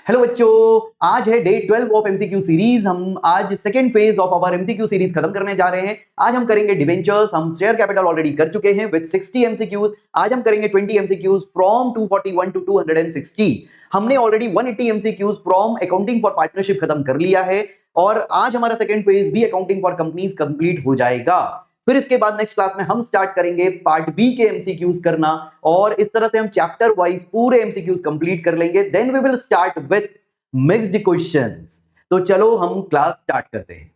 Hello बच्चों, आज है डे 12 ऑफ एमसीक्यू सीरीज। हम आज second phase of our MCQ series खत्म करने जा रहे हैं। आज हम करेंगे डिबेंचर्स। हम शेयर कैपिटल ऑलरेडी कर चुके हैं विद 60 एमसीक्यूज। आज हम करेंगे 20 एमसीक्यूज फ्रॉम 241 टू 260। हमने already 180 MCQs from accounting for partnership खत्म कर लिया है और आज हमारा सेकंड फेज भी अकाउंटिंग फॉर कंपनीज कंप्लीट हो जाएगा। फिर इसके बाद नेक्स्ट क्लास में हम स्टार्ट करेंगे पार्ट बी के एमसीक्यूज करना और इस तरह से हम चैप्टर वाइज पूरे एमसीक्यूज कंप्लीट कर लेंगे। Then we will start with mixed questions. तो चलो हम क्लास स्टार्ट करते हैं।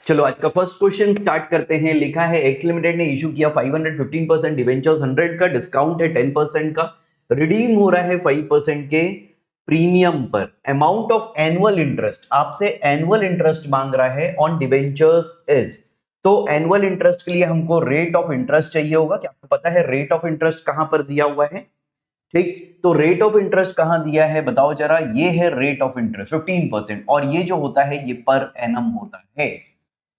चलो आज का फर्स्ट क्वेश्चन स्टार्ट करते हैं। लिखा है एक्स लिमिटेड ने इशू किया 515% डिवेंचर्स, 100 का डिस्काउंट है 10% का, रिडीम हो रहा है 5% के प्रीमियम पर। अमाउंट ऑफ एनुअल इंटरेस्ट, आपसे एनुअल इंटरेस्ट मांग रहा है ऑन डिवेंचर्स इज। तो एनुअल इंटरेस्ट के लिए हमको रेट ऑफ इंटरेस्ट चाहिए होगा। क्या आपको पता है रेट ऑफ इंटरेस्ट कहां पर दिया हुआ है? ठीक, तो रेट ऑफ इंटरेस्ट कहां दिया है बताओ जरा। ये है रेट ऑफ इंटरेस्ट 15% और ये जो होता है ये पर एनम होता है।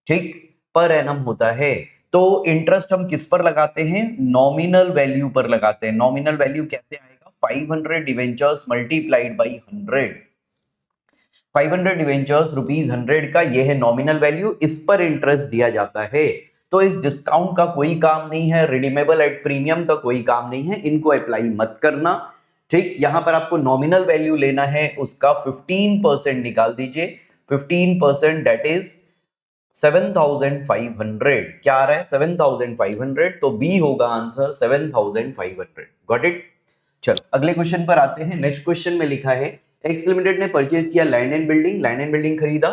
ठीक, पर एनम होता है। तो इंटरेस्ट हम किस पर लगाते हैं? नॉमिनल वैल्यू पर लगाते हैं। नॉमिनल वैल्यू कैसे आएगा? 500 debentures multiplied by 100। 500 debentures rupees 100 का ये है नॉमिनल वैल्यू, इस पर इंटरेस्ट दिया जाता है। तो इस डिस्काउंट का कोई काम नहीं है, रिडीमेबल एट प्रीमियम का कोई काम नहीं है, इनको अप्लाई मत करना। ठीक, यहां पर आपको नॉमिनल वैल्यू लेना है, उसका 15% निकाल दीजिए। 15% दैट इज 7500। क्या आ रहा है? 7500। तो बी होगा आंसर 7500। Got it. चलो अगले क्वेश्चन पर आते हैं। नेक्स्ट क्वेश्चन में लिखा है एक्स लिमिटेड ने परचेज किया land and building. Land and building खरीदा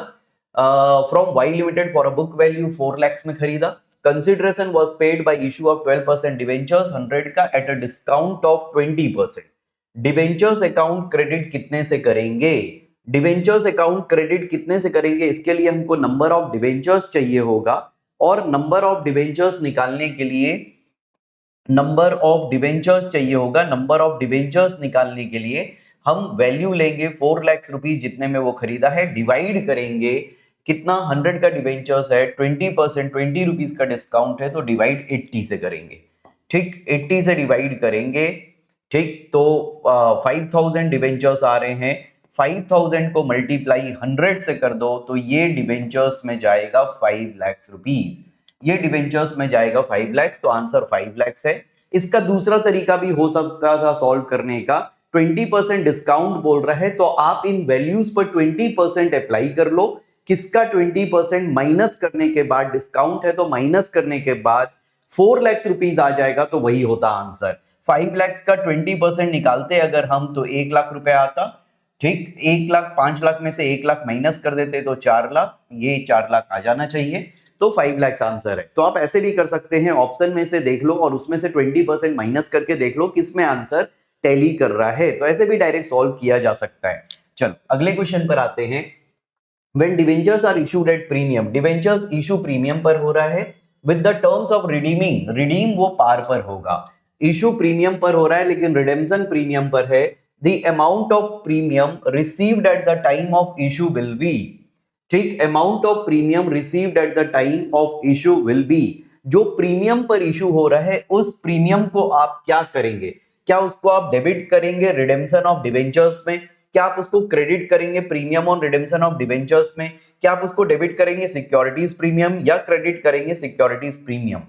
from Y limited for a book value 4 lakhs में खरीदा। Consideration was paid by issue of 12% debentures 100 का at a discount of 20%। Debentures account credit कितने से करेंगे? Debentures account credit कितने से करेंगे? इसके लिए हमको नंबर ऑफ डिवेंचर्स चाहिए होगा और नंबर ऑफ डिवेंचर्स निकालने के लिए नंबर ऑफ डिवेंचर्स चाहिए होगा। नंबर ऑफ डिवेंचर्स निकालने के लिए हम वैल्यू लेंगे 4 lakhs रुपीज जितने में वो खरीदा है, डिवाइड करेंगे कितना 100 का डिवेंचर्स है, 20% 20 रुपीज का डिस्काउंट है तो डिवाइड 80 से करेंगे। ठीक, 80 से डिवाइड करेंगे। ठीक, तो 5000 डिवेंचर्स आ रहे हैं, 5000 को मल्टीप्लाई 100 से कर दो तो ये डिवेंचर्स में जाएगा 5 lakhs रुपीज। ये डिवेंचर्स में जाएगा 5 lakhs, तो आंसर 5 lakhs है। इसका दूसरा तरीका भी हो सकता था सॉल्व करने का। 20% डिस्काउंट बोल रहा है तो आप इन वैल्यूज पर 20% अप्लाई कर लो। किसका 20% माइनस करने के बाद, डिस्काउंट है तो माइनस करने के बाद 4 lakhs रुपीज आ जाएगा, तो वही होता आंसर। 5 lakhs का 20% निकालते अगर हम तो 1 लाख रुपए आता। ठीक, 1 लाख 5 लाख में से 1 लाख माइनस कर देते तो 4 लाख, ये 4 लाख आ जाना चाहिए, तो 5 lakhs आंसर है। तो आप ऐसे भी कर सकते हैं, ऑप्शन में से देख लो और उसमें से 20% माइनस करके देख लो किस में आंसर टैली कर रहा है। तो ऐसे भी डायरेक्ट सॉल्व किया जा सकता है। चलो अगले क्वेश्चन पर आते हैं। When debentures are issued at premium, debentures issue premium पर हो रहा है with the terms of redeeming, redeem वो पार पर होगा। इशू प्रीमियम पर हो रहा है लेकिन रिडेम्पशन प्रीमियम पर है। The amount of premium received at the time of issue will be, ठीक, amount of premium received at the time of issue will be. जो प्रीमियम पर इशू हो रहा है उस प्रीमियम को आप क्या करेंगे? क्या उसको आप डेबिट करेंगे रिडेम्पशन ऑफ डिवेंचर्स में? क्या आप उसको क्रेडिट करेंगे premium on redemption of debentures में? क्या आप उसको डेबिट करेंगे सिक्योरिटीज प्रीमियम या क्रेडिट करेंगे सिक्योरिटीज प्रीमियम?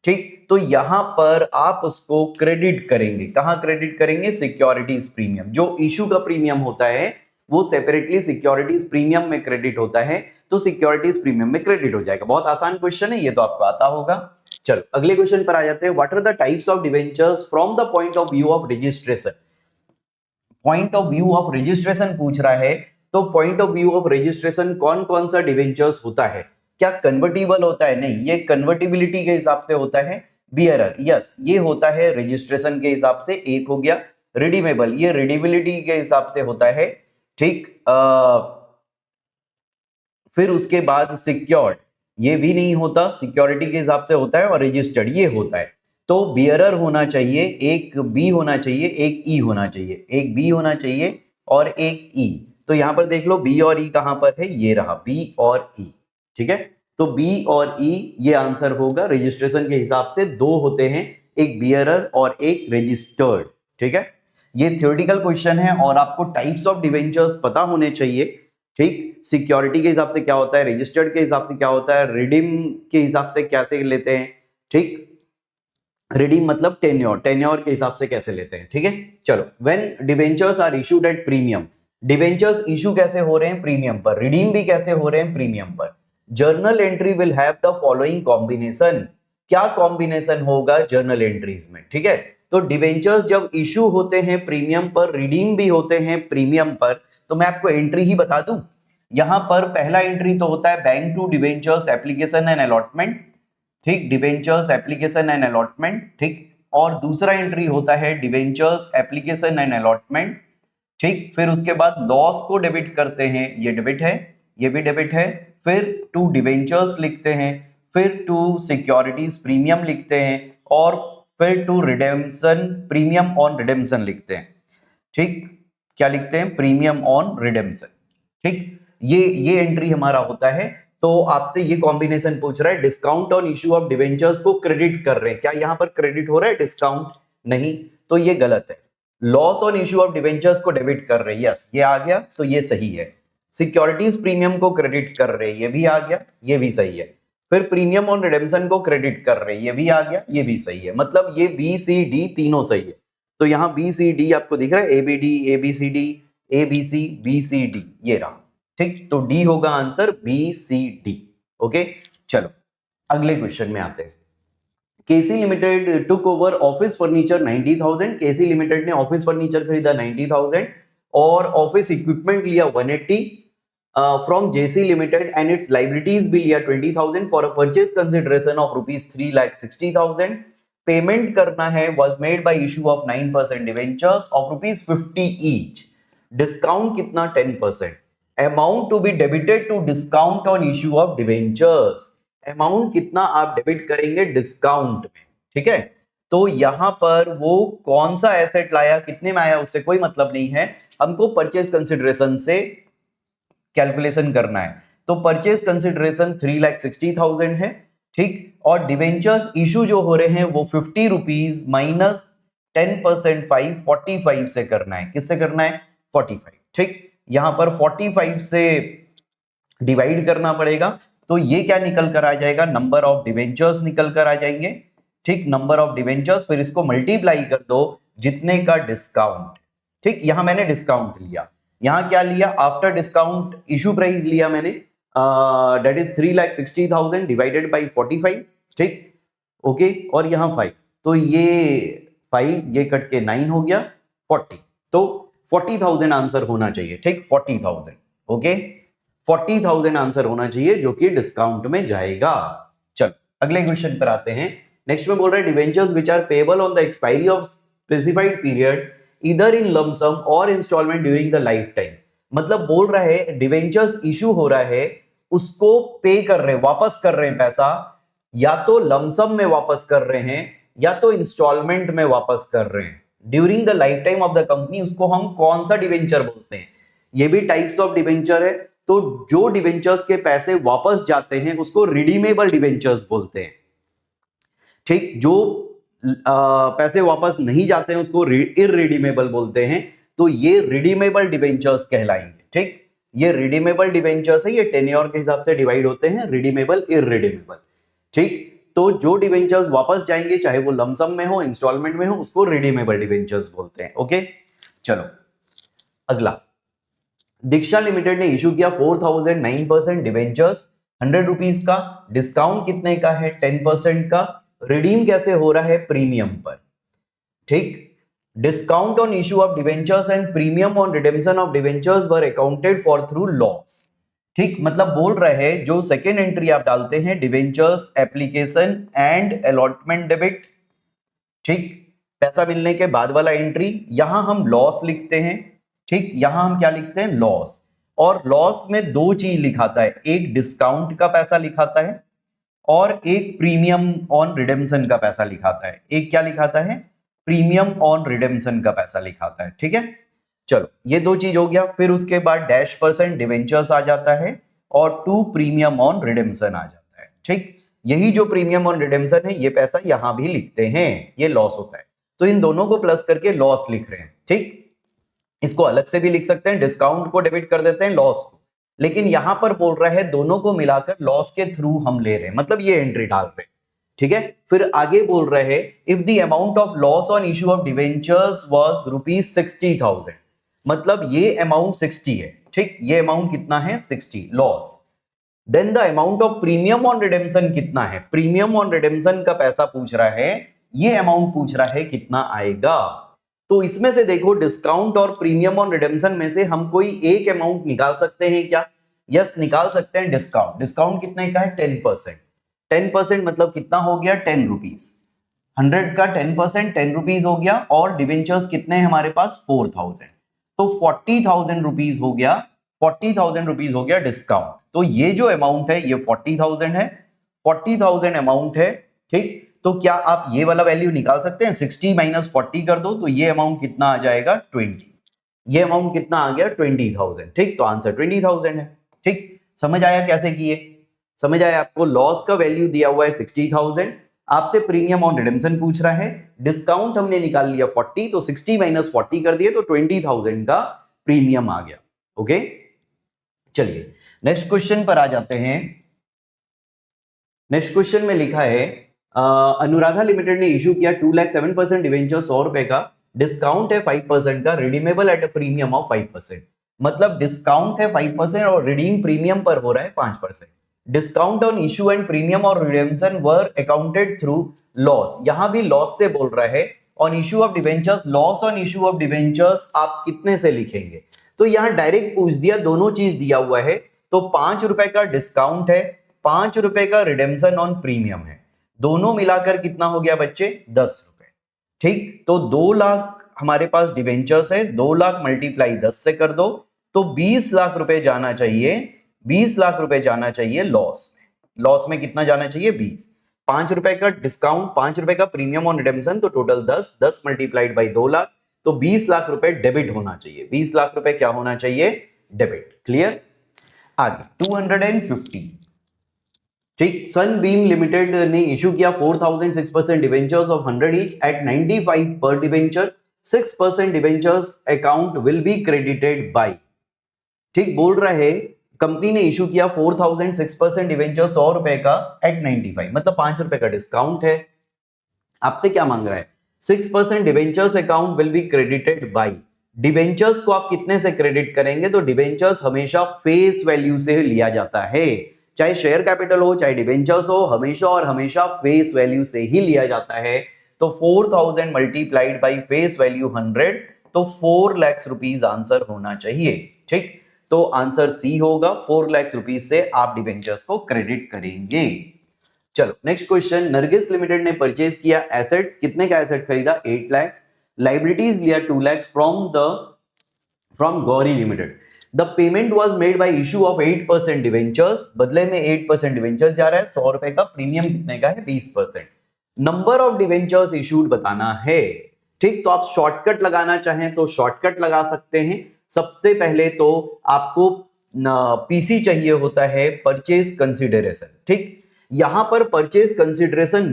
ठीक, तो यहां पर आप उसको क्रेडिट करेंगे। कहां क्रेडिट करेंगे? Securities premium. जो इशू का प्रीमियम होता है वो सेपरेटली सिक्योरिटीज प्रीमियम में क्रेडिट होता है, तो सिक्योरिटीज प्रीमियम में क्रेडिट हो जाएगा। बहुत आसान क्वेश्चन है, ये तो आपको आता होगा। चलो अगले क्वेश्चन पर आ जाते हैं। What are the types of debentures from the point of view of registration? Point of view of registration पूछ रहा है, तो point of view of registration कौन कौन सा डिवेंचर्स होता है? क्या कन्वर्टिबल होता है? नहीं, ये कन्वर्टिबिलिटी के हिसाब से होता है। बियरर, यस, ये होता है रजिस्ट्रेशन के हिसाब से, एक हो गया। रिडीमेबल, ये रिडीबिलिटी के हिसाब से होता है। ठीक, फिर उसके बाद सिक्योर्ड, ये भी नहीं होता, सिक्योरिटी के हिसाब से होता है। और रजिस्टर्ड ये होता है। तो बियरर होना चाहिए, एक बी होना चाहिए, एक ई होना चाहिए, एक बी होना चाहिए और एक ई। तो यहां पर देख लो बी और ई कहां पर है, ये रहा बी और ई। ठीक है, तो बी और ई ये आंसर होगा। रजिस्ट्रेशन के हिसाब से दो होते हैं, एक बियरर और एक रजिस्टर्ड। ठीक है, ये थ्योरेटिकल क्वेश्चन है और आपको टाइप्स ऑफ डिवेंचर्स पता होने चाहिए। ठीक, सिक्योरिटी के हिसाब से क्या होता है, रजिस्टर्ड के हिसाब से क्या होता है, रिडीम के हिसाब से कैसे लेते हैं। ठीक, रिडीम मतलब टेन्योर, टेन्योर के हिसाब से कैसे लेते हैं। ठीक है, चलो, when debentures are issued at premium, debentures issue कैसे हो रहे हैं, प्रीमियम पर। रिडीम भी कैसे हो रहे हैं, प्रीमियम पर। Journal entry will have the following combination, क्या कॉम्बिनेशन होगा जर्नल एंट्रीज में। ठीक है, तो डिवेंचर्स जब इशू होते हैं प्रीमियम पर, रिडीम भी होते हैं प्रीमियम पर, तो मैं आपको एंट्री ही बता दूं। यहां पर पहला एंट्री तो होता है bank to debentures application and allotment. ठीक, डिवेंचर्स एप्लीकेशन एंड अलॉटमेंट। ठीक, और दूसरा एंट्री होता है डिवेंचर्स एप्लीकेशन एंड अलॉटमेंट। ठीक, फिर उसके बाद लॉस को डेबिट करते हैं, ये डेबिट है, ये भी डेबिट है। फिर टू डिवेंचर्स लिखते हैं, फिर टू सिक्योरिटीज प्रीमियम लिखते हैं, और फिर to redemption premium on redemption लिखते हैं। ठीक, क्या लिखते हैं, प्रीमियम ऑन रिडेम्पशन। ठीक, ये एंट्री हमारा होता है। तो आपसे ये कॉम्बिनेशन पूछ रहा है, discount on issue of debentures को क्रेडिट कर रहे हैं, क्या यहां पर क्रेडिट हो रहा है डिस्काउंट, नहीं, तो ये गलत है। Loss on issue of debentures को डेबिट कर रहे हैं, यस ये आ गया, तो ये सही है। सिक्योरिटीज प्रीमियम को क्रेडिट कर रहे हैं, ये भी आ गया, ये भी सही है। फिर प्रीमियम ऑन रिडेम्पशन को क्रेडिट कर रहे हैं, ये भी आ गया, ये भी सही है। मतलब ये बी सी डी तीनों सही है। तो यहाँ बी सी डी आपको दिख रहा है, A B D, A B C D, A B C, B C D, ये रहा। ठीक, तो डी होगा answer, B C D. Okay, चलो अगले क्वेश्चन में आते हैं। KC limited took over office furniture 90,000, KC limited ने ऑफिस फर्नीचर खरीदा 90,000 और ऑफिस इक्विपमेंट लिया 180 from JC limited and its liabilities भी लिया 20,000 for a purchase consideration of rupees 3,60,000। Payment करना है was made by issue of 9% debentures of rupees 50 each. Discount कितना, 10%. Amount to be debited to discount on issue of debentures, amount कितना आप debit करेंगे discount में। ठीक है, तो यहां पर वो कौन सा एसेट लाया, कितने में आया, उससे कोई मतलब नहीं है, हमको परचेज कंसिडरेशन से कैलकुलेशन करना है। तो परचेज कंसिडरेशन 3,60,000 है। ठीक, और डिवेंचर्स इशू जो हो रहे हैं वो 50 रुपीज माइनस 10% 45 से करना है, किससे करना है, 45। ठीक, यहां पर 45 से डिवाइड करना पड़ेगा, तो ये क्या निकल कर आ जाएगा, नंबर ऑफ डिवेंचर्स निकल कर आ जाएंगे। ठीक, नंबर ऑफ डिवेंचर्स, फिर इसको मल्टीप्लाई कर दो जितने का डिस्काउंट। ठीक, यहां मैंने डिस्काउंट लिया, यहां क्या लिया, आफ्टर डिस्काउंट इशू प्राइस लिया मैंने, दैट इज 3,60,000 डिवाइडेड बाई 45। ठीक, ओके, और यहां 5, तो ये 5 ये कट के 9 हो गया, 40, तो 40,000 आंसर होना चाहिए। ठीक, 40,000, ओके, 40,000 आंसर होना चाहिए जो कि डिस्काउंट में जाएगा। चलो अगले क्वेश्चन पर आते हैं। नेक्स्ट में बोल रहा है debentures which are payable on the expiry of specified period इधर इन लम सम और instalment during the life time. मतलब बोल रहा है डिवेंचर्स इशू हो रहा है, उसको पे कर रहे हैं, वापस कर रहे हैं पैसा, या तो लमसम में वापस कर रहे हैं या तो इंस्टॉलमेंट में वापस कर रहे हैं during the life time of the company, उसको हम कौन सा डिवेंचर बोलते हैं। ये भी टाइप्स ऑफ डिवेंचर है, तो जो डिवेंचर्स के पैसे वापस जाते हैं उसको रिडीमेबल डिवेंचर्स बोलते हैं। ठीक, जो पैसे वापस नहीं जाते हैं उसको इररिडीमेबल बोलते हैं, तो ये रिडीमेबल डिवेंचर्स कहलाएंगे। ठीक, ये रिडीमेबल डिवेंचर्स है, ये टेन्योर के हिसाब से डिवाइड होते हैं, रिडीमेबल इररिडीमेबल। ठीक, तो जो डिवेंचर्स वापस जाएंगे चाहे वो लमसम में हो इंस्टॉलमेंट में हो उसको रिडीमेबल डिवेंचर्स बोलते हैं। ओके, चलो अगला, दीक्षा लिमिटेड ने इशू किया 4,000 9% डिवेंचर्स 100 रुपीज का, डिस्काउंट कितने का है, 10% का, रिडीम कैसे हो रहा है, प्रीमियम पर। ठीक, discount on issue of debentures and premium on redemption of debentures were accounted for through loss. ठीक, मतलब बोल रहे हैं जो सेकेंड एंट्री आप डालते हैं debentures application and allotment debit, ठीक, पैसा मिलने के बाद वाला एंट्री, यहां हम लॉस लिखते हैं। ठीक, यहां हम क्या लिखते हैं, लॉस, और लॉस में दो चीज लिखाता है, एक डिस्काउंट का पैसा लिखाता है और एक प्रीमियम ऑन रिडेम्पशन का पैसा लिखाता है। एक क्या लिखाता है, प्रीमियम ऑन रिडेम्पशन का पैसा लिखाता है। ठीक है, चलो ये दो चीज हो गया, फिर उसके बाद -% डिवेंचर्स आ जाता है और 2 प्रीमियम ऑन रिडेम्पशन आ जाता है। ठीक, यही जो प्रीमियम ऑन रिडेम्पशन है ये पैसा यहां भी लिखते हैं, ये लॉस होता है, तो इन दोनों को प्लस करके लॉस लिख रहे हैं। ठीक, इसको अलग से भी लिख सकते हैं, डिस्काउंट को डेबिट कर देते हैं लॉस को, लेकिन यहां पर बोल रहा है दोनों को मिलाकर लॉस के थ्रू हम ले रहे हैं, मतलब ये एंट्री डाल रहे हैं। ठीक है, फिर आगे बोल रहे हैं if the amount of loss on issue of debentures was ₹60,000, मतलब ये अमाउंट 60 है। ठीक, ये अमाउंट कितना है 60 loss. Then the amount of premium on redemption कितना है, प्रीमियम ऑन रिडेम्पशन का पैसा पूछ रहा है, ये अमाउंट पूछ रहा है कितना आएगा। तो इसमें से देखो डिस्काउंट और प्रीमियम ऑन रिडेम्पशन में से हम कोई एक अमाउंट निकाल सकते हैं क्या? यस, निकाल सकते हैं। डिस्काउंट, डिस्काउंट कितने का है 10%। 10% मतलब कितना हो गया 10 रुपीज। 100 का 10% 10 रुपीज हो गया, और डिवेंचर्स कितने हैं हमारे पास 4000, तो 40,000 रुपीज हो गया, 40,000 रुपीज हो गया डिस्काउंट। तो ये जो अमाउंट है ये 40,000 है, 40,000 अमाउंट है। ठीक, तो क्या आप ये वाला वैल्यू निकाल सकते हैं, 60 माइनस 40 कर दो तो ये अमाउंट कितना आ जाएगा 20, ये अमाउंट कितना आ गया 20,000। ठीक, तो आंसर 20,000 है। ठीक, समझ आया कैसे किए, समझ आया आपको? लॉस का वैल्यू दिया हुआ है 60,000, आपसे प्रीमियम ऑन रिडेम्पशन पूछ रहा है, डिस्काउंट हमने निकाल लिया 40, तो 60 माइनस 40 कर दिए तो 20,000 का प्रीमियम आ गया। ओके, चलिए नेक्स्ट क्वेश्चन पर आ जाते हैं। नेक्स्ट क्वेश्चन में लिखा है अनुराधा लिमिटेड ने इशू किया 2,07% डिवेंचर 100 रुपए का, डिस्काउंट है 5% का, redeemable at a premium of 5%, मतलब डिस्काउंट है 5% और रिडीम प्रीमियम पर हो रहा है 5%। Discount on issue and premium और रिडेम्पशन वर अकाउंटेड थ्रू लॉस, यहां भी लॉस से बोल रहा है। On issue of debentures, loss on issue of debentures आप कितने से लिखेंगे, तो यहां डायरेक्ट पूछ दिया, दोनों चीज दिया हुआ है, तो 5 रुपए का डिस्काउंट है, 5 रुपए का रिडेम्पशन ऑन प्रीमियम है, दोनों मिलाकर कितना हो गया बच्चे 10 रुपए। ठीक, तो 2 लाख हमारे पास डिवेंचर्स है, 2 लाख मल्टीप्लाई 10 से कर दो तो 20 लाख रुपए जाना चाहिए, 20 लाख रुपए जाना चाहिए लॉस में। लॉस में कितना जाना चाहिए 20, 5 रुपए का डिस्काउंट, 5 रुपए का प्रीमियम ऑन रिडेम्पशन, तो टोटल 10, 10 मल्टीप्लाइड बाई 2 लाख, तो 20 लाख रुपए डेबिट होना चाहिए, 20 लाख रुपए क्या होना चाहिए डेबिट। क्लियर? आगे 250। ठीक, सनबीम लिमिटेड ने इशू किया 4,006% डिवेंचर्स ऑफ 100 ईच एट 95 पर debenture, 6% debentures account will be credited bye. ठीक, बोल रहा है कंपनी ने इशू किया 4,006% डिवेंचर 100 रुपए का एट 95, मतलब 5 रुपए का डिस्काउंट है। आपसे क्या मांग रहा है 6% debentures account will be credited bye. Debentures को आप कितने से क्रेडिट करेंगे, तो डिवेंचर्स हमेशा फेस वैल्यू से लिया जाता है, चाहे शेयर कैपिटल हो चाहे डिवेंचर्स हो, हमेशा और हमेशा फेस वैल्यू से ही लिया जाता है। तो 4,000 मल्टीप्लाइड बाई फेस वैल्यू 100, तो 4 लाख रुपीज आंसर होना चाहिए। ठीक, तो आंसर सी होगा, 4 लाख रुपीज से आप डिवेंचर्स को क्रेडिट करेंगे। चलो नेक्स्ट क्वेश्चन, नरगिस लिमिटेड ने परचेज किया एसेट्स, कितने का एसेट खरीदा 8 लाख, लाइबिलिटीज लिया 2 lakh from Gauri limited. The payment was made by issue of 8% debentures, बदले में 8% डिवेंचर्स जा रहा है, 100 रुपए का, प्रीमियम कितने का है 20%। नंबर ऑफ डिवेंचर्स इशूड बताना है। ठीक, तो आप शॉर्टकट लगाना चाहें तो शॉर्टकट लगा सकते हैं। सबसे पहले तो आपको पीसी चाहिए होता है, परचेज कंसिडरेशन। ठीक, यहां पर परचेज कंसिडरेशन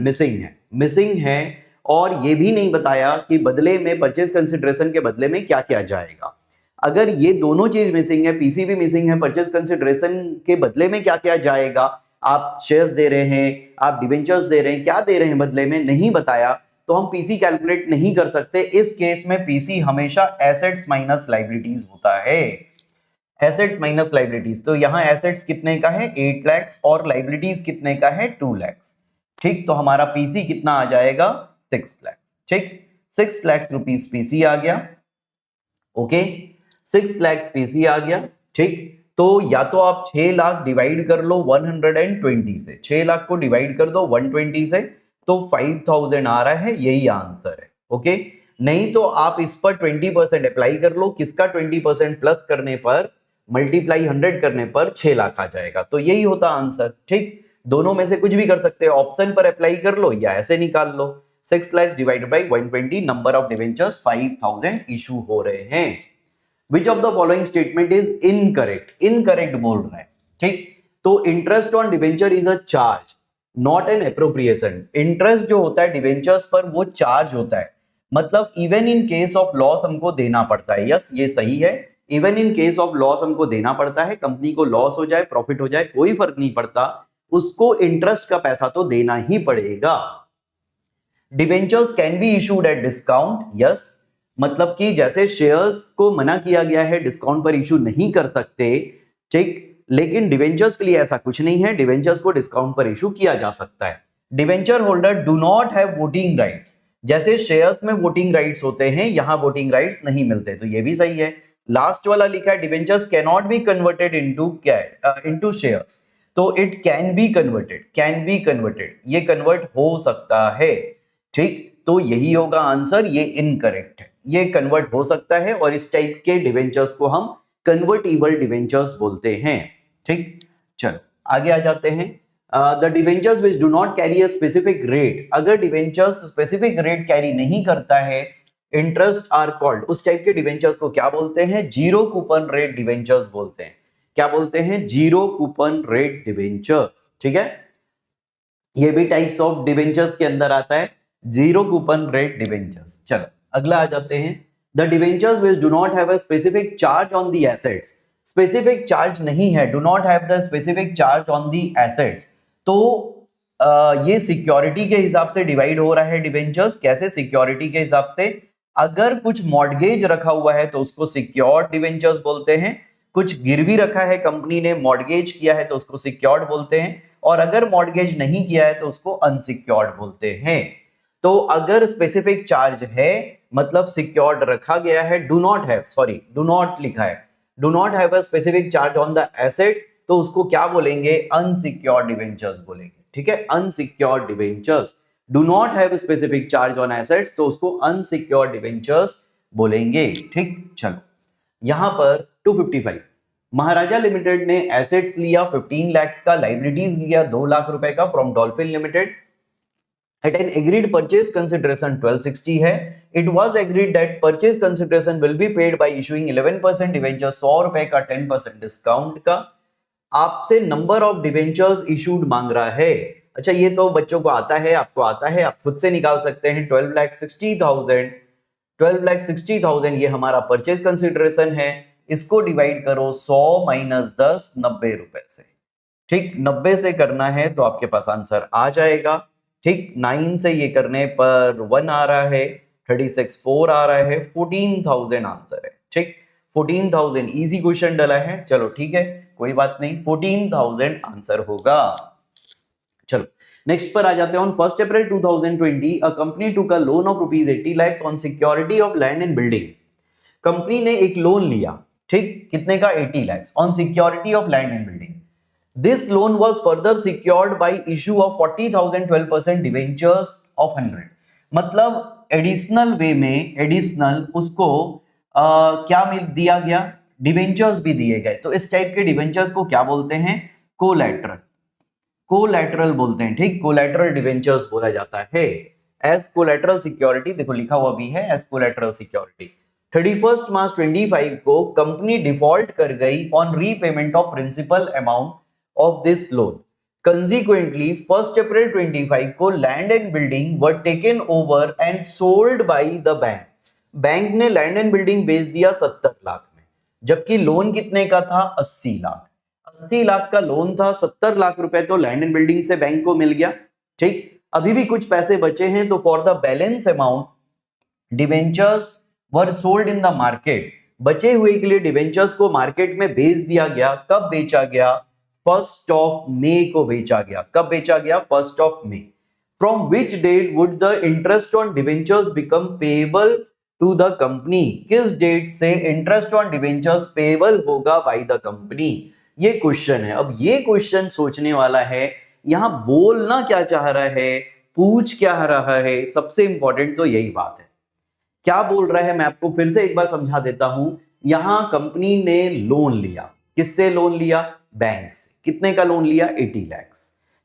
मिसिंग है और ये भी नहीं बताया कि बदले में परचेज कंसिडरेशन के बदले में क्या क्या जाएगा। अगर ये दोनों चीज मिसिंग है, पीसी भी मिसिंग है, परचेज कंसिडरेशन के बदले में क्या क्या जाएगा, आप शेयर्स दे रहे हैं, आप डिवेंचर्स दे रहे हैं, क्या दे रहे हैं बदले में नहीं बताया, तो हम पीसी कैलकुलेट नहीं कर सकते। इस केस में पीसी हमेशा एसेट्स माइनस लाइबिलिटीज होता है, एसेट्स माइनस लाइबिलिटीज। तो यहां एसेट्स कितने का है 8 लाख और लाइबिलिटीज कितने का है 2 लाख। ठीक, तो हमारा पीसी कितना आ जाएगा 6 लाख। ठीक, 6 लाख रुपीज पीसी आ गया। ओके, 6 लाख पीसी आ गया। ठीक, तो या तो आप 6 लाख डिवाइड कर लो 120 से, 6 लाख को डिवाइड कर दो 120 से, तो 5,000 आ रहा है, यही आंसर है। ओके, नहीं तो आप इस पर 20% अप्लाई कर लो, किसका 20% प्लस करने पर, मल्टीप्लाई 100 करने पर 6 लाख आ जाएगा, तो यही होता आंसर। ठीक, दोनों में से कुछ भी कर सकते हैं, ऑप्शन पर अप्लाई कर लो या ऐसे निकाल लो। 6 lakh divided by 120, number of debentures 5,000 issue हो रहे हैं। Which of the following statement is incorrect? Incorrect बोल रहा है। ठीक, तो interest on debenture is a charge, not an appropriation. Interest जो होता है डिवेंचर्स पर वो चार्ज होता है, मतलब even in case of loss हमको देना पड़ता है। यस, ये सही है, even in case of loss हमको देना पड़ता है। कंपनी को लॉस हो जाए प्रॉफिट हो जाए कोई फर्क नहीं पड़ता, उसको इंटरेस्ट का पैसा तो देना ही पड़ेगा। Debentures can be issued at discount, yes, मतलब कि जैसे शेयर्स को मना किया गया है डिस्काउंट पर इशू नहीं कर सकते, ठीक, लेकिन डिवेंचर्स के लिए ऐसा कुछ नहीं है, डिवेंचर्स को डिस्काउंट पर इशू किया जा सकता है। Debenture holder do not have voting rights, जैसे शेयर्स में वोटिंग राइट्स होते हैं यहां वोटिंग राइट्स नहीं मिलते, तो ये भी सही है। लास्ट वाला लिखा है debentures can not be converted into shares, तो इट कैन बी कन्वर्टेड, ये कन्वर्ट हो सकता है, ठीक, तो यही होगा आंसर, ये इनकरेक्ट है, ये कन्वर्ट हो सकता है और इस टाइप के डिवेंचर्स को हम कन्वर्टिबल डिवेंचर्स बोलते हैं, ठीक। चलो आगे आ जाते हैं। The debentures which do not carry a specific rate, अगर डिवेंचर्स स्पेसिफिक रेट कैरी नहीं करता है, इंटरेस्ट आर कॉल्ड, उस टाइप के डिवेंचर्स को क्या बोलते हैं? जीरो कूपन रेट डिवेंचर्स बोलते हैं। क्या बोलते हैं? जीरो कूपन रेट डिवेंचर्स, ठीक है, ये भी टाइप्स ऑफ डिवेंचर्स के अंदर आता है, जीरो कूपन रेट डिवेंचर्स। चलो अगला आ जाते हैं। The debentures which do not have a specific charge on the assets, specific charge नहीं है, do not have the specific charge on the assets, तो ये सिक्योरिटी के हिसाब से डिवाइड हो रहा है डिवेंचर्स। कैसे? सिक्योरिटी के हिसाब से, अगर कुछ मॉर्गेज रखा हुआ है तो उसको सिक्योर्ड डिवेंचर्स बोलते हैं, कुछ गिरवी रखा है कंपनी ने मॉर्गेज किया है तो उसको सिक्योर्ड बोलते हैं, और अगर मॉर्गेज नहीं किया है तो उसको अनसिक्योर्ड बोलते हैं। तो अगर स्पेसिफिक चार्ज है मतलब सिक्योर्ड रखा गया है, डू नॉट लिखा है, do not have a specific charge on the assets, तो उसको क्या बोलेंगे? अनसिक्योर्ड डिवेंचर्स बोलेंगे, ठीक है, unsecured debentures. Do not have specific charge on assets, तो उसको अनसिक्योर्ड डिवेंचर्स बोलेंगे, ठीक। चलो यहां पर 255, महाराजा लिमिटेड ने एसेट्स लिया 15 लाख का, लाइबिलिटीज लिया 2 लाख रुपए का from dolphin limited at an agreed purchase consideration 1260 है। It was agreed that purchase consideration will be paid by issuing 11% debenture, 100 रुपए का 10% डिस्काउंट का। आपसे नंबर ऑफ डिवेंचर्स इशूड मांग रहा है। अच्छा ये तो बच्चों को आता है, आपको आता है, आप खुद से निकाल सकते हैं। 12,60,000 ये हमारा परचेज कंसिडरेशन है, इसको डिवाइड करो 100 माइनस 10, 90 रुपए से, ठीक, 90 से करना है तो आपके पास आंसर आ जाएगा, ठीक। 9 से ये करने पर 1 आ रहा है, 36 4 आ रहा है, 14,000 आंसर है, ठीक। 14,000 इजी क्वेश्चन डला है, चलो ठीक है कोई बात नहीं, 14,000 आंसर होगा। चलो नेक्स्ट पर आ जाते हैं। On 1 April 2020 a company took a loan of rupees 80 lakh on security of land and building. Company ने एक लोन लिया, ठीक, कितने का? 80 lakh on security of land and building. This loan was further secured by issue of 40,000 12% debentures of 100, मतलब additional वे में additional उसको क्या मिल दिया गया? डिवेंचर्स भी दिए गए, तो इस टाइप के डिवेंचर्स को क्या बोलते हैं? कोलैटरल बोलते हैं, ठीक, कोलैटरल डिवेंचर्स बोला जाता है। एज कोलैटरल सिक्योरिटी, देखो लिखा हुआ भी है एज कोलैटरल सिक्योरिटी। 31 मार्च 25 को कंपनी डिफॉल्ट कर गई on repayment of principal amount of this loan. Consequently, 1st April 25 को land and building were taken over and sold by the bank. Bank ने लैंड एंड बिल्डिंग बेच दिया 70 लाख में, जबकि loan कितने का था? 80 लाख। 80 लाख का लोन था, 70 लाख रुपए तो लैंड एंड बिल्डिंग से बैंक को मिल गया, ठीक। अभी भी कुछ पैसे बचे हैं, तो for the balance amount debentures were sold in the market, बचे हुए के लिए डिवेंचर्स को मार्केट में बेच दिया गया। कब बेचा गया? 1st ऑफ मई को बेचा गया। कब बेचा गया? 1st of May. From which date would the interest on debentures become payable to the company, किस डेट से इंटरेस्ट ऑन डिवेंचर्स पेएबल होगा बाय द कंपनी? ये क्वेश्चन है। अब ये क्वेश्चन सोचने वाला है, यहां बोलना क्या चाह रहा है, पूछ क्या रहा है, सबसे इंपॉर्टेंट तो यही बात है। क्या बोल रहा है मैं आपको फिर से एक बार समझा देता हूं। यहां कंपनी ने लोन लिया, किससे लोन लिया? बैंक से। कितने का लोन लिया? 80 लाख,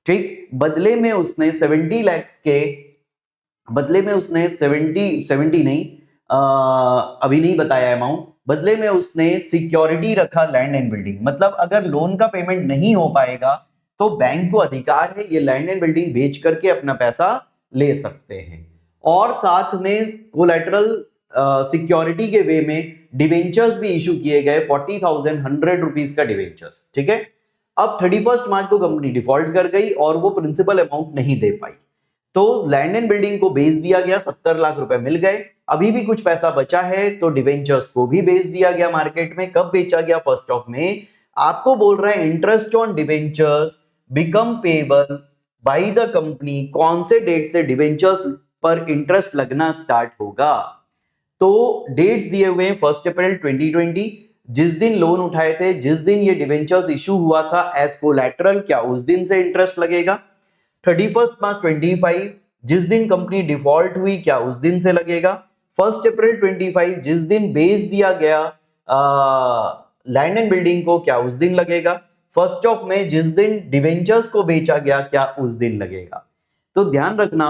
ठीक। बदले में उसने 70 लाख के बदले में उसने 70 नहीं, अभी नहीं बताया अमाउंट, बदले में उसने सिक्योरिटी रखा लैंड एंड बिल्डिंग। मतलब अगर लोन का पेमेंट नहीं हो पाएगा तो बैंक को अधिकार है ये लैंड एंड बिल्डिंग बेच करके अपना पैसा ले सकते हैं। और साथ में कोलैटरल सिक्योरिटी के वे में डिवेंचर्स भी इशू किए गए 40,000 100 रुपीज का डिवेंचर्स। ठीक है, अब 31 मार्च को कंपनी डिफॉल्ट कर गई और वो प्रिंसिपल अमाउंट नहीं दे पाई, तो लैंड एंड बिल्डिंग को बेच दिया गया, 70 लाख रुपए मिल गए। अभी भी कुछ पैसा बचा है तो डिवेंचर्स को भी बेच दिया गया मार्केट में। कब बेचा गया? 1 में। आपको बोल रहा है interest on debentures become payable by the company, कौन से डेट से डिवेंचर्स पर इंटरेस्ट लगना स्टार्ट होगा? तो डेट्स दिए हुए हैं 1 अप्रैल 2020, जिस दिन लोन उठाए थे, जिस दिन ये डिवेंचर्स इशू हुआ था एज कोलैटरल, क्या उस दिन से इंटरेस्ट लगेगा? 31 मार्च 25, जिस दिन कंपनी डिफॉल्ट हुई, क्या उस दिन से लगेगा? 1 अप्रैल 25, जिस दिन बेच दिया गया लैंड एंड बिल्डिंग को, क्या उस दिन लगेगा? 1 मई, जिस दिन डिवेंचर्स को बेचा गया, क्या उस दिन लगेगा? तो ध्यान रखना,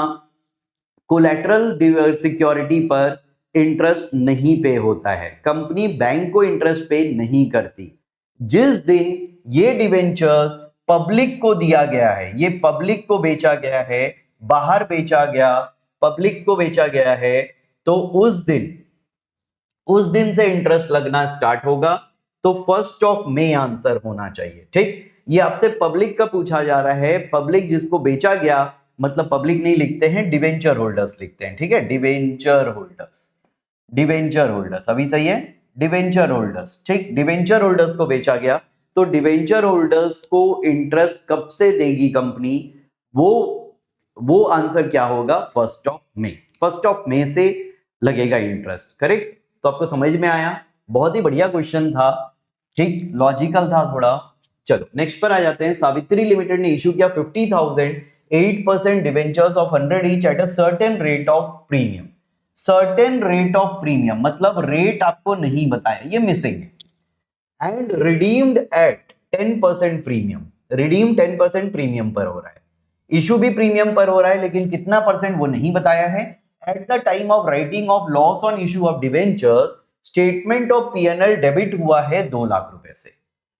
कोलैटरल सिक्योरिटी पर इंटरेस्ट नहीं पे होता है, कंपनी बैंक को इंटरेस्ट पे नहीं करती। जिस दिन ये डिवेंचर्स पब्लिक को दिया गया है, ये पब्लिक को बेचा गया है, बाहर बेचा गया, पब्लिक को बेचा गया है, तो उस दिन से इंटरेस्ट लगना स्टार्ट होगा। तो 1 मई आंसर होना चाहिए। ठीक, ये आपसे पब्लिक का पूछा जा रहा है, पब्लिक जिसको बेचा गया, मतलब पब्लिक नहीं लिखते हैं, डिवेंचर होल्डर्स लिखते हैं। ठीक है, डिवेंचर होल्डर्स अभी सही है, डिवेंचर होल्डर्स। ठीक, डिवेंचर होल्डर्स को बेचा गया, तो डिवेंचर होल्डर्स को इंटरेस्ट कब से देगी कंपनी? वो आंसर क्या होगा? 1 मई से लगेगा इंटरेस्ट। करेक्ट, तो आपको समझ में आया? बहुत ही बढ़िया क्वेश्चन था। ठीक, लॉजिकल था थोड़ा। चलो नेक्स्ट पर आ जाते हैं। सावित्री लिमिटेड ने इशू किया 50,000 8% debentures of 100 each at a certain rate of premium. Certain rate of premium मतलब रेट आपको नहीं बताया, ये मिसिंग है। And redeemed eight 10% premium, redeem 10% premium पर हो रहा है, इशू भी प्रीमियम पर हो रहा है, लेकिन कितना परसेंट वो नहीं बताया है। At the time of writing of loss on issue of debentures, statement of PNL debit हुआ है 2 लाख रुपए से।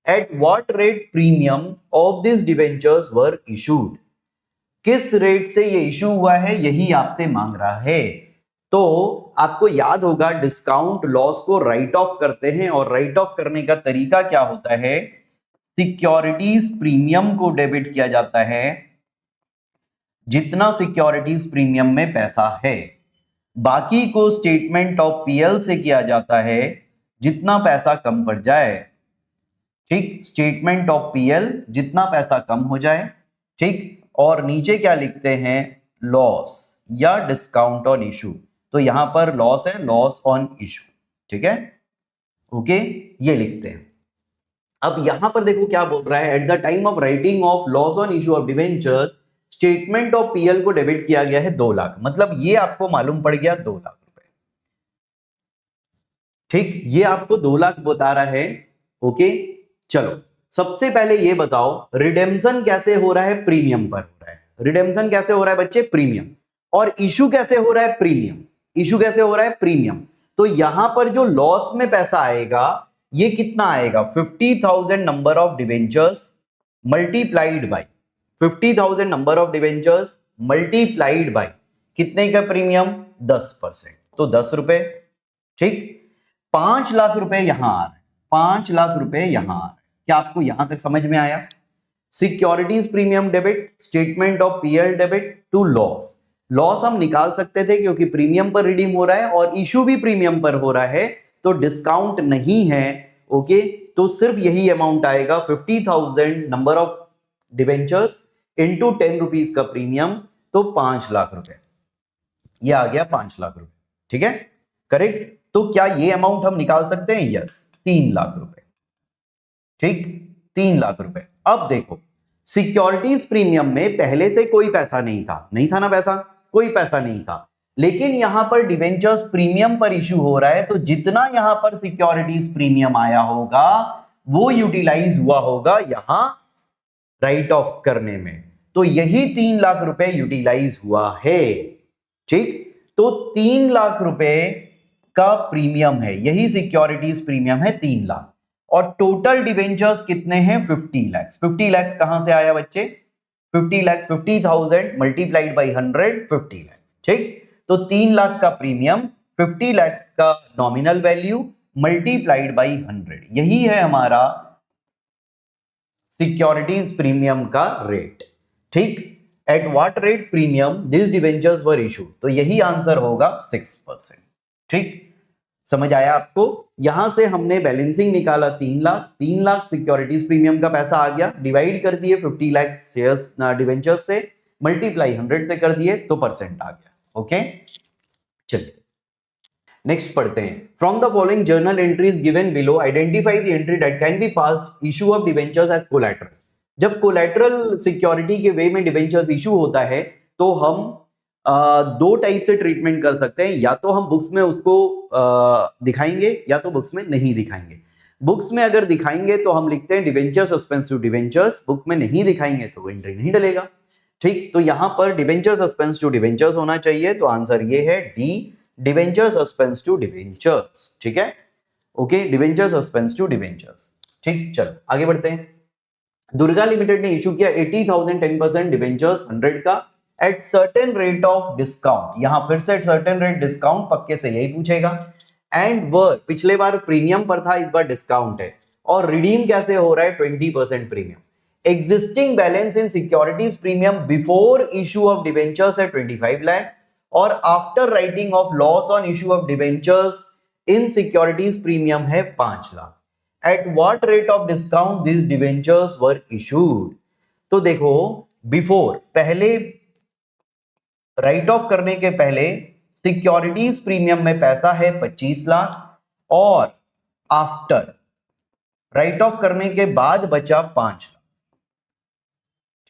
At what rate premium of this debentures were issued, किस रेट से ये इशू हुआ है यही आपसे मांग रहा है। तो आपको याद होगा डिस्काउंट लॉस को राइट ऑफ करते हैं, और राइट ऑफ करने का तरीका क्या होता है? सिक्योरिटीज प्रीमियम को डेबिट किया जाता है, जितना सिक्योरिटीज प्रीमियम में पैसा है, बाकी को स्टेटमेंट ऑफ पीएल से किया जाता है, जितना पैसा कम पड़ जाए। ठीक, स्टेटमेंट ऑफ पीएल, जितना पैसा कम हो जाए। ठीक, और नीचे क्या लिखते हैं? लॉस या डिस्काउंट ऑन इशू। तो यहां पर लॉस है, लॉस ऑन इशू। ठीक है, ओके, ये लिखते हैं। अब यहां पर देखो क्या बोल रहा है, at the time of writing of loss on issue of debentures, statement of PL को डेबिट किया गया है 2 लाख, मतलब ये आपको मालूम पड़ गया 2 लाख रुपए। ठीक, ये आपको 2 लाख बता रहा है। ओके, चलो सबसे पहले ये बताओ रिडेम्पशन कैसे हो रहा है? प्रीमियम पर हो रहा है। रिडेम्पशन कैसे हो रहा है बच्चे? प्रीमियम। और इशू कैसे हो रहा है? प्रीमियम। इशू कैसे हो रहा है? प्रीमियम। तो यहां पर जो लॉस में पैसा आएगा ये कितना आएगा? 50,000 number of debentures multiplied by 50,000 number of debentures multiplied by कितने का प्रीमियम? 10%, तो 10 रुपए। ठीक, 5 लाख रुपए यहां आ रहे हैं, 5 लाख रुपए यहां आ रहे हैं। क्या आपको यहां तक समझ में आया? Securities premium debit, statement of PL debit to loss. Loss हम निकाल सकते थे क्योंकि प्रीमियम पर रिडीम हो रहा है और इशू भी प्रीमियम पर हो रहा है, तो डिस्काउंट नहीं है। ओके, तो सिर्फ यही अमाउंट आएगा 50,000 number of debentures into 10 rupees का प्रीमियम, तो 5 लाख रुपए। ये आ गया 5 लाख रुपए। ठीक है, करेक्ट। तो क्या ये अमाउंट हम निकाल सकते हैं? यस, 3 लाख रुपए। ठीक, 3 लाख रुपए। अब देखो सिक्योरिटीज प्रीमियम में पहले से कोई पैसा नहीं था ना, पैसा कोई पैसा नहीं था, लेकिन यहां पर डिवेंचर्स प्रीमियम पर इशू हो रहा है, तो जितना यहां पर सिक्योरिटीज प्रीमियम आया होगा वो यूटिलाइज हुआ होगा यहां राइट ऑफ करने में, तो यही 3 लाख रुपए यूटिलाइज हुआ है। ठीक, तो 3 लाख रुपए का प्रीमियम है, यही सिक्योरिटीज प्रीमियम है 3 लाख। और टोटल डिवेंचर्स कितने हैं 50 लाख। 50 लाख कहां से आया बच्चे 50 लाख 50,000 मल्टीप्लाइड बाई 100 50 लाख। ठीक, तो 3 लाख का प्रीमियम 50 लाख का नॉमिनल वैल्यू मल्टीप्लाइड बाई 100, यही है हमारा सिक्योरिटीज प्रीमियम का रेट। ठीक, at what rate premium this debentures were issued, तो यही आंसर होगा 6%। ठीक, समझ आया आपको। यहां से हमने बैलेंसिंग निकाला 3 लाख, 3 लाख सिक्योरिटीज प्रीमियम का पैसा आ गया, डिवाइड कर दिए 50 लाख शेयर्स डिवेंचर्स से, मल्टीप्लाई 100 से कर दिए तो परसेंट आ गया। ओके, चलिए नेक्स्ट पढ़ते हैं। From the following journal entries given below identify the entry that can be passed issue of debentures as collateral. जब कोलैटरल सिक्योरिटी के वे में डिवेंचर्स इशू होता है तो हम दो टाइप से ट्रीटमेंट कर सकते हैं, या तो हम बुक्स में उसको दिखाएंगे या तो बुक्स में नहीं दिखाएंगे। बुक्स में अगर दिखाएंगे तो हम लिखते हैं debenture suspense to debentures, book में नहीं दिखाएंगे तो एंट्री नहीं डलेगा। ठीक, तो यहां पर डिवेंचर सस्पेंस टू डिवेंचर्स होना चाहिए, तो आंसर ये है D, debenture suspense to debentures. ठीक है, okay, debenture suspense to debentures. ठीक, चलो आगे बढ़ते हैं। दुर्गा लिमिटेड ने इशू किया 80,000 10% डिवेंचर्स 100 का at certain rate of discount. यहां फिर से सर्टेन रेट डिस्काउंट, पक्के से यही पूछेगा। एंड वर, पिछले बार प्रीमियम पर था, इस बार डिस्काउंट है, और रिडीम कैसे हो रहा है 20% premium. Existing balance in securities premium before issue of debentures है 25 लाख, और after writing of loss on issue of debentures in securities premium है 5 lakh. At what rate of discount this debentures were issued. तो देखो, before, पहले right off करने के पहले securities premium में पैसा है 25 लाख, और आफ्टर राइट ऑफ करने के बाद बचा 5 लाख।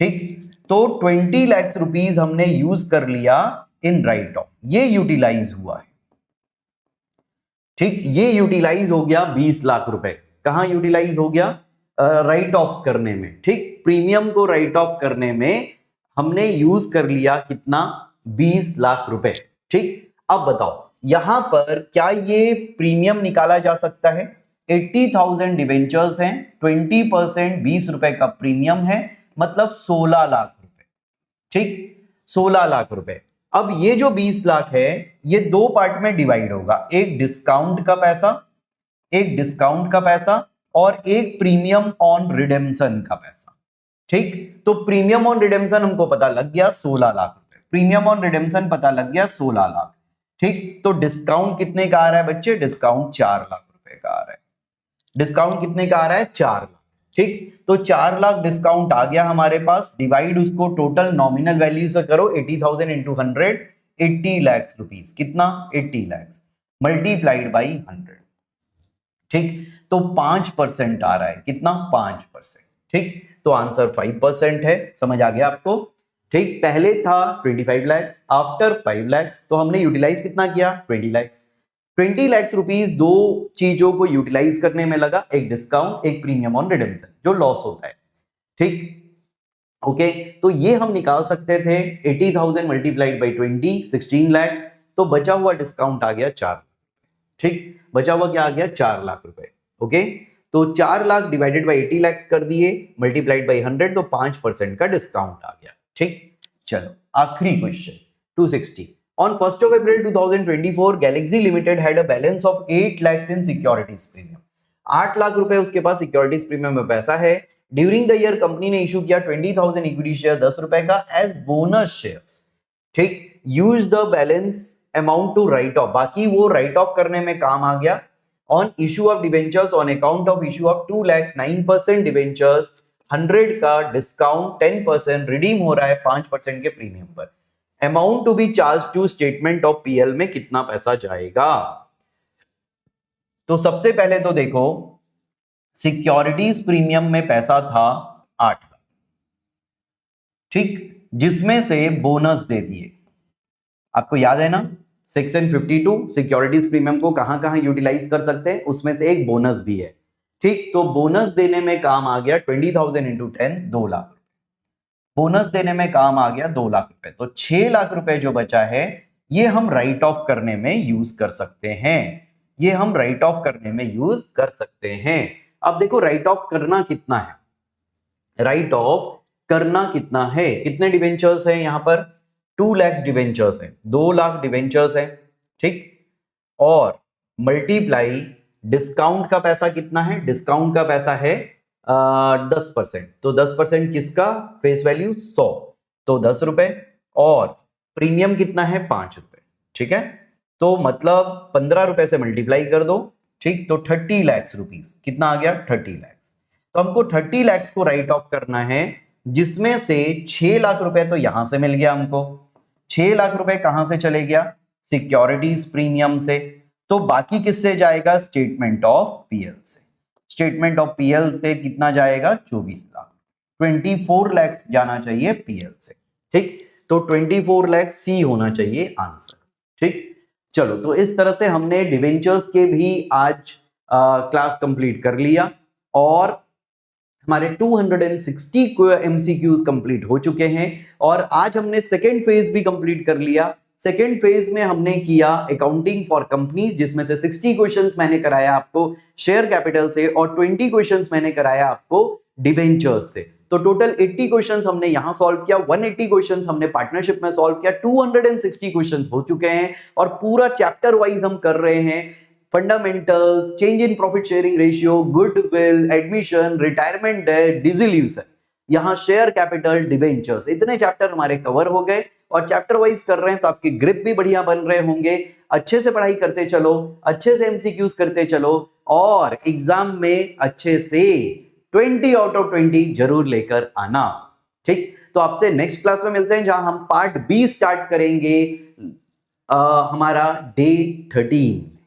ठीक, तो 20 लाख रुपीस हमने यूज कर लिया इन राइट ऑफ, ये यूटिलाइज हुआ है। ठीक, ये यूटिलाइज हो गया 20 लाख रुपए। कहां यूटिलाइज हो गया? राइट ऑफ करने में। ठीक, प्रीमियम को राइट ऑफ करने में हमने यूज कर लिया कितना? 20 लाख रुपए। ठीक, अब बताओ यहां पर क्या ये प्रीमियम निकाला जा सकता है? 80,000 डिवेंचर्स हैं, 20% 20 रुपए का प्रीमियम है, मतलब 16 लाख रुपए। ठीक, 16 लाख रुपए। अब ये जो 20 लाख है ये दो पार्ट में डिवाइड होगा, एक डिस्काउंट का पैसा, एक डिस्काउंट का पैसा, और एक प्रीमियम ऑन रिडेम्पशन का पैसा। ठीक, तो प्रीमियम ऑन रिडेम्पशन हमको पता लग गया 16 लाख रुपए, प्रीमियम ऑन रिडेम्पशन पता लग गया 16 लाख। ठीक, तो डिस्काउंट कितने का आ रहा है बच्चे? डिस्काउंट 4 लाख रुपए का आ रहा है। डिस्काउंट कितने का आ रहा है? 4 लाख। ठीक, तो 4 लाख डिस्काउंट आ गया हमारे पास, डिवाइड उसको टोटल नॉमिनल वैल्यू से करो, 80,000 इंटू 100, 80 लाख रुपीस। कितना? 80 लाख मल्टीप्लाइड बाई 100। ठीक, तो 5% आ रहा है। कितना? 5%। ठीक, तो आंसर 5% है। समझ आ गया आपको? ठीक, पहले था 25 लाख, आफ्टर 5 लाख, तो हमने यूटिलाइज कितना किया? 20 लाख। 20 लाख रुपीस दो चीजों को यूटिलाइज करने में लगा, एक डिस्काउंट, एक प्रीमियम ऑन रिडेम्पशन, जो लॉस होता है। ठीक, ओके, तो ये हम निकाल सकते थे 80,000 मल्टीप्लाइड बाई 20, 16 लाख, तो बचा हुआ डिस्काउंट आ गया 4। ठीक, बचा हुआ क्या आ गया? 4 लाख रुपए। ओके, तो 4 लाख डिवाइडेड बाई 80 लाख कर दिए, मल्टीप्लाइड बाई 100, तो 5% का डिस्काउंट आ गया। ठीक, चलो आखिरी question 260। On 1st of April 2024, Galaxy Limited had a balance of 8 lakhs in securities premium. 8 lakh रुपए उसके पास सिक्योरिटीज प्रीमियम में पैसा है। ड्यूरिंग द ईयर कंपनी ने इशू किया 20,000 इक्विटी शेयर 10 रुपए का एज बोनस शेयर्स। ठीक, use the balance amount to write off, बाकी वो राइट ऑफ करने में काम आ गया। On issue of debentures on account of issue of 2 lakh 9% debentures, 100 का डिस्काउंट 10%, रिडीम हो रहा है 5% के प्रीमियम पर। Amount to be charge to statement of PL में कितना पैसा जाएगा? तो सबसे पहले तो देखो, सिक्योरिटीज प्रीमियम में पैसा था 8 लाख। ठीक, जिसमें से बोनस दे दिए। आपको याद है ना, सेक्शन 52 सिक्योरिटीज प्रीमियम को कहां कहां यूटिलाइज कर सकते हैं, उसमें से एक बोनस भी है। ठीक, तो बोनस देने में काम आ गया 20,000 इंटू 10, 2 लाख। बोनस देने में काम आ गया 2 लाख रुपए, तो 6 लाख रुपए जो बचा है ये हम राइट ऑफ करने में यूज कर सकते हैं, ये हम राइट ऑफ करने में यूज कर सकते हैं। अब देखो राइट ऑफ करना कितना है, राइट ऑफ करना कितना है, कितने डिवेंचर्स हैं यहां पर, 2 लाख डिवेंचर्स हैं, 2 लाख डिवेंचर्स हैं, ठीक। और मल्टीप्लाई डिस्काउंट का पैसा कितना है, डिस्काउंट का पैसा है 10%, तो 10% किसका, फेस वैल्यू 100, तो 10 रुपए, और प्रीमियम कितना है 5 रुपए, ठीक है। तो मतलब 15 रुपए से मल्टीप्लाई कर दो, ठीक, तो 30 लाख रुपीस, कितना आ गया 30 लाख। तो हमको 30 लाख को राइट ऑफ करना है, जिसमें से 6 लाख रुपए तो यहां से मिल गया हमको, 6 लाख रुपए कहां से चले गया, सिक्योरिटीज प्रीमियम से, तो बाकी किससे जाएगा, स्टेटमेंट ऑफ पीएल से, स्टेटमेंट ऑफ पीएल से कितना जाएगा 24 लाख, 24 लाख जाना चाहिए पीएल से, ठीक। तो 24 लाख सी होना चाहिए आंसर, ठीक। चलो, तो इस तरह से हमने डिवेंचर्स के भी आज क्लास कंप्लीट कर लिया, और हमारे 260 एमसीक्यूज कंप्लीट हो चुके हैं, और आज हमने सेकेंड फेज भी कंप्लीट कर लिया। सेकेंड फेज में हमने किया अकाउंटिंग फॉर कंपनीज, जिसमें से 60 क्वेश्चंस मैंने कराया आपको शेयर कैपिटल से, और 20 क्वेश्चंस मैंने कराया आपको डिवेंचर्स से। तो टोटल 80 क्वेश्चंस हमने यहां सॉल्व किया, 180 क्वेश्चंस हमने पार्टनरशिप में सॉल्व किया, 260 क्वेश्चंस हो चुके हैं, और पूरा चैप्टर वाइज हम कर रहे हैं। Fundamentals, change in profit sharing ratio, goodwill, admission, retirement date, dissolution, यहां शेयर कैपिटल, डिवेंचर्स, इतने चैप्टर हमारे कवर हो गए, और चैप्टर वाइज कर रहे हैं तो आपकी ग्रिप भी बढ़िया बन रहे होंगे। अच्छे से पढ़ाई करते चलो, अच्छे से एमसीक्यूज करते चलो, और एग्जाम में अच्छे से 20 आउट ऑफ 20 जरूर लेकर आना, ठीक। तो आपसे नेक्स्ट क्लास में मिलते हैं, जहां हम पार्ट बी स्टार्ट करेंगे, हमारा डे 13।